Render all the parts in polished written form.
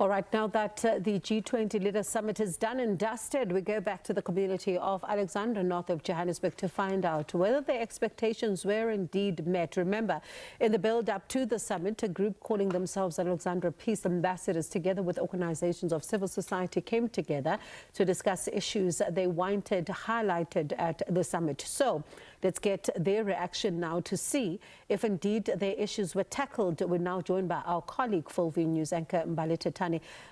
All right, now that the G20 Leaders Summit is done and dusted, we go back to the community of Alexandra, north of Johannesburg, to find out whether their expectations were indeed met. Remember, in the build-up to the summit, a group calling themselves Alexandra Peace Ambassadors, together with organizations of civil society, came together to discuss issues they wanted highlighted at the summit. So let's get their reaction now to see if indeed their issues were tackled. We're now joined by our colleague, Full-View News anchor Mbali Thethani.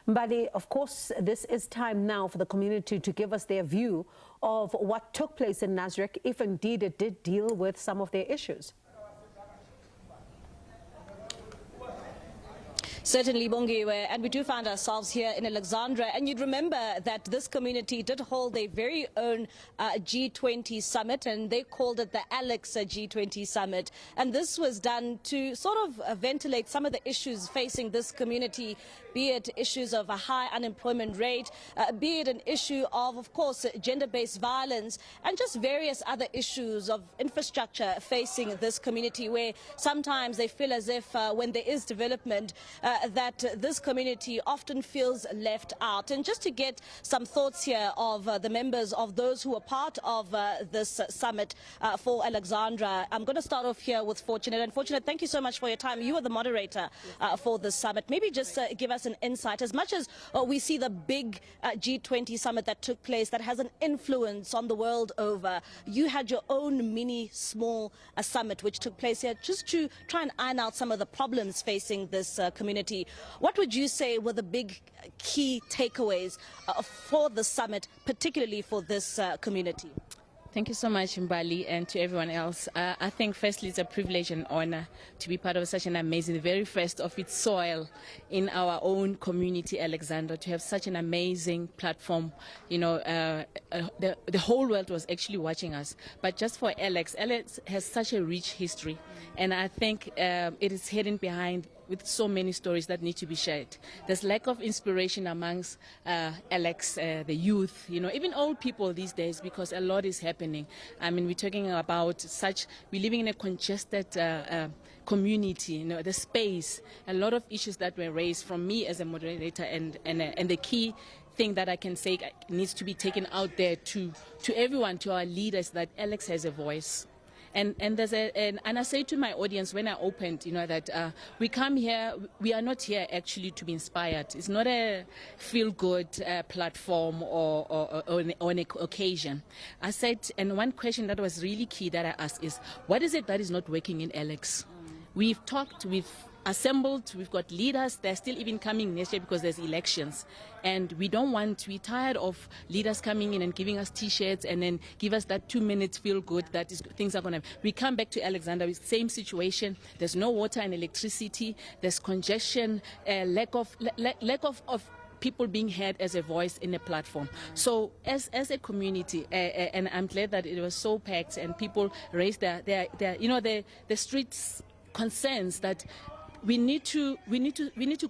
Mbali, of course, this is time now for the community to give us their view of what took place in Nasrec, if indeed it did deal with some of their issues. Certainly, Bongiwe, and we do find ourselves here in Alexandra, and you'd remember that this community did hold their very own G20 Summit, and they called it the Alex G20 Summit, and this was done to sort of ventilate some of the issues facing this community, be it issues of a high unemployment rate, be it an issue of course, gender-based violence, and just various other issues of infrastructure facing this community, where sometimes they feel as if when there is development, that this community often feels left out. And just to get some thoughts here of the members of those who are part of this summit for Alexandra, I'm going to start off here with Fortunate. And Fortunate, thank you so much for your time. You are the moderator for this summit. Maybe just give us an insight. As much as we see the big G20 summit that took place that has an influence on the world over, you had your own small summit which took place here just to try and iron out some of the problems facing this community. What would you say were the big key takeaways for the summit, particularly for this community? Thank you so much, Mbali, and to everyone else. I think firstly it's a privilege and honor to be part of such an amazing, the very first of its soil in our own community, Alexandra, to have such an amazing platform. You know, the whole world was actually watching us. But just for Alex has such a rich history, and I think it is hidden behind with so many stories that need to be shared. There's lack of inspiration amongst Alex, the youth, you know, even old people these days, because a lot is happening. I mean, we're talking about we're living in a congested community, you know, the space, a lot of issues that were raised from me as a moderator, and the key thing that I can say needs to be taken out there to everyone, to our leaders, that Alex has a voice. And there's and I say to my audience when I opened, you know, that we come here, we are not here actually to be inspired. It's not a feel-good platform or an occasion. I said, and one question that was really key that I asked is, what is it that is not working in Alex? We've talked, we've assembled, we've got leaders, they're still even coming next year because there's elections, and we're tired of leaders coming in and giving us t-shirts and then give us that 2 minutes feel good that things are going to, we come back to Alexandra with same situation. There's no water and electricity, there's congestion, lack of people being heard as a voice in a platform. So as a community, and I'm glad that it was so packed and people raised their you know, the streets concerns that we need to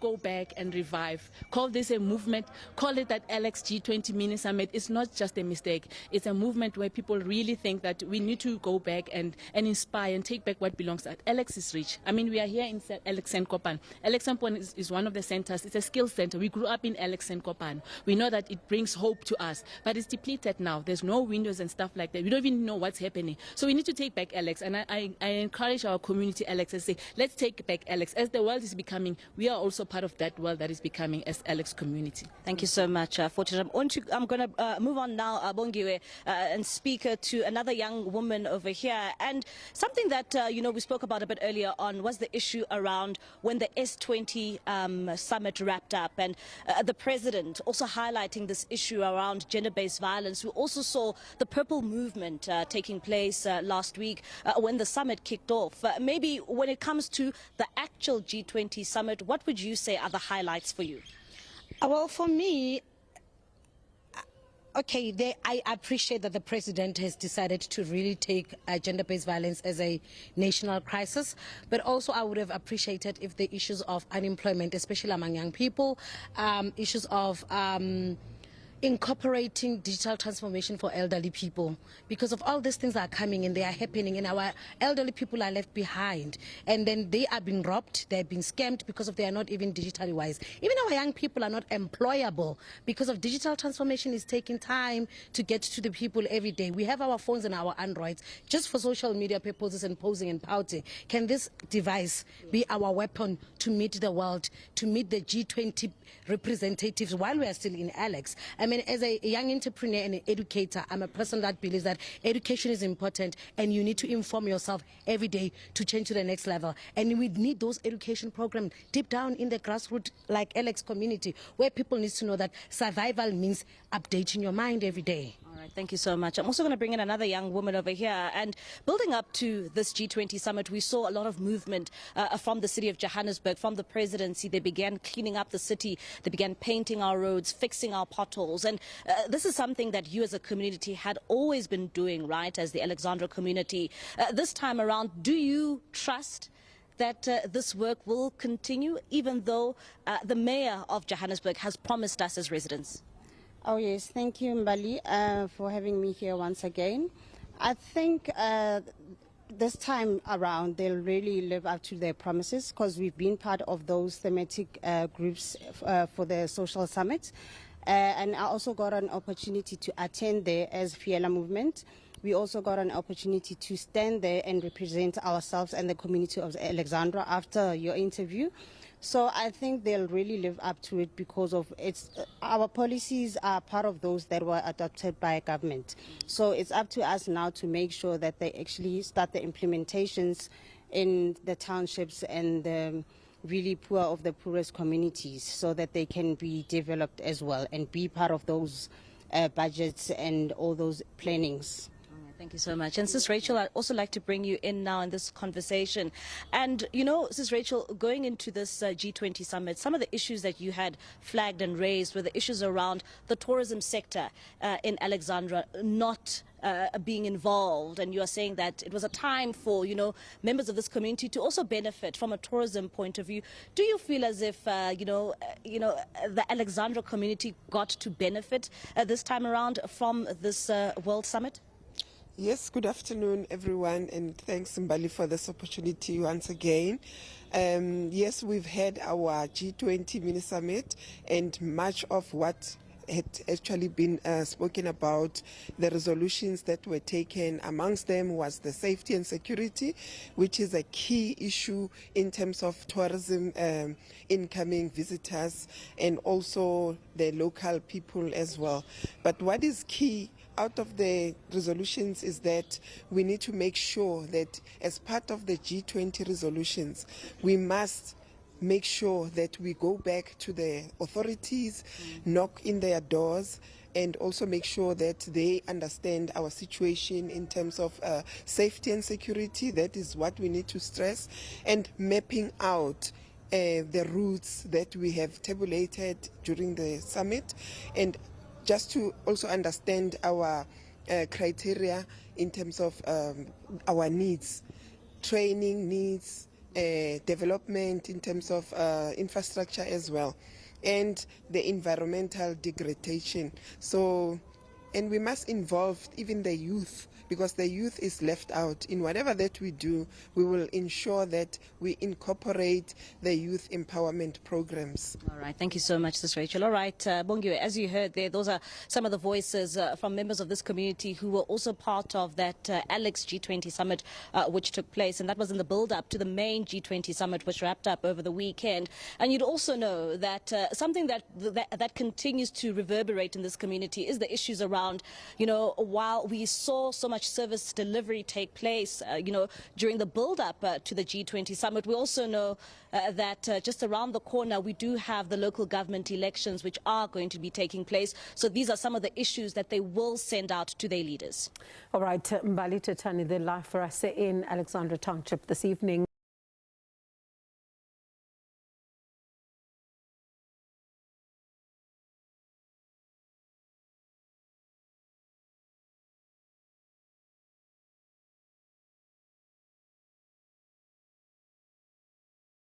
go back and revive. Call this a movement. Call it that Alex G20 Mini Summit. It's not just a mistake. It's a movement where people really think that we need to go back and inspire and take back what belongs. At Alex is rich. I mean, we are here in Alex and Kopan. Alex and Kopan is one of the centers. It's a skills center. We grew up in Alex and Kopan. We know that it brings hope to us, but it's depleted now. There's no windows and stuff like that. We don't even know what's happening. So we need to take back Alex. And I encourage our community, Alex, and say, let's take back Alex. As the world is becoming, we are also part of that world that is becoming as Alex community. Thank you so much, Fortunate. I'm going to move on now, Bongiwe, and speak to another young woman over here. And something that, you know, we spoke about a bit earlier on was the issue around when the S20 summit wrapped up, and the president also highlighting this issue around gender-based violence. We also saw the Purple Movement taking place last week when the summit kicked off. Maybe when it comes to the actual G20 Summit, what would you say are the highlights for you? Well, for me, okay, I appreciate that the president has decided to really take gender-based violence as a national crisis, but also I would have appreciated if the issues of unemployment, especially among young people, issues of incorporating digital transformation for elderly people, because of all these things that are coming and they are happening, and our elderly people are left behind, and then they are being robbed, they're being scammed because of they are not even digitally wise. Even our young people are not employable because of digital transformation is taking time to get to the people every day. We have our phones and our Androids just for social media purposes and posing and pouting. Can this device be our weapon to meet the world, to meet the G20 representatives while we are still in Alex? I mean, as a young entrepreneur and an educator, I'm a person that believes that education is important and you need to inform yourself every day to change to the next level. And we need those education programs deep down in the grassroots, like Alex community, where people need to know that survival means updating your mind every day. All right, thank you so much. I'm also going to bring in another young woman over here. And building up to this G20 summit, we saw a lot of movement from the city of Johannesburg, from the presidency. They began cleaning up the city. They began painting our roads, fixing our potholes. And this is something that you as a community had always been doing, right, as the Alexandra community. This time around, do you trust that this work will continue, even though the mayor of Johannesburg has promised us as residents? Oh yes, thank you Mbali for having me here once again. I think this time around they'll really live up to their promises, because we've been part of those thematic groups for the social summit, and I also got an opportunity to attend there as Fiela movement. We also got an opportunity to stand there and represent ourselves and the community of Alexandra after your interview. So I think they'll really live up to it, because of our policies are part of those that were adopted by government. So it's up to us now to make sure that they actually start the implementations in the townships and the really poor of the poorest communities, so that they can be developed as well and be part of those budgets and all those plannings. Thank you so much. And Sis Rachel, I'd also like to bring you in now in this conversation. And, you know, Sis Rachel, going into this G20 summit, some of the issues that you had flagged and raised were the issues around the tourism sector in Alexandra not being involved, and you are saying that it was a time for, you know, members of this community to also benefit from a tourism point of view. Do you feel as if, the Alexandra community got to benefit this time around from this World Summit? Yes, good afternoon, everyone, and thanks, Mbali, for this opportunity once again. Yes, we've had our G20 mini summit, and much of what had actually been spoken about, the resolutions that were taken, amongst them was the safety and security, which is a key issue in terms of tourism, incoming visitors, and also the local people as well. But what is key out of the resolutions is that we need to make sure that as part of the G20 resolutions, we must make sure that we go back to the authorities, knock in their doors, and also make sure that they understand our situation in terms of safety and security. That is what we need to stress, and mapping out the routes that we have tabulated during the summit, and just to also understand our criteria in terms of our needs, training needs, development in terms of infrastructure as well, and the environmental degradation. So, and we must involve even the youth, because the youth is left out. In whatever that we do, we will ensure that we incorporate the youth empowerment programs. All right, thank you so much, Sis Rachel. All right, Bongiwe, as you heard there, those are some of the voices from members of this community who were also part of that Alex G20 Summit, which took place, and that was in the build-up to the main G20 Summit, which wrapped up over the weekend. And you'd also know that something that continues to reverberate in this community is the issues around, you know, while we saw so much service delivery take place, during the build-up to the G20 Summit, we also know that just around the corner we do have the local government elections, which are going to be taking place. So these are some of the issues that they will send out to their leaders. All right, Mbali, Thethani, they're live for us in Alexandra Township this evening.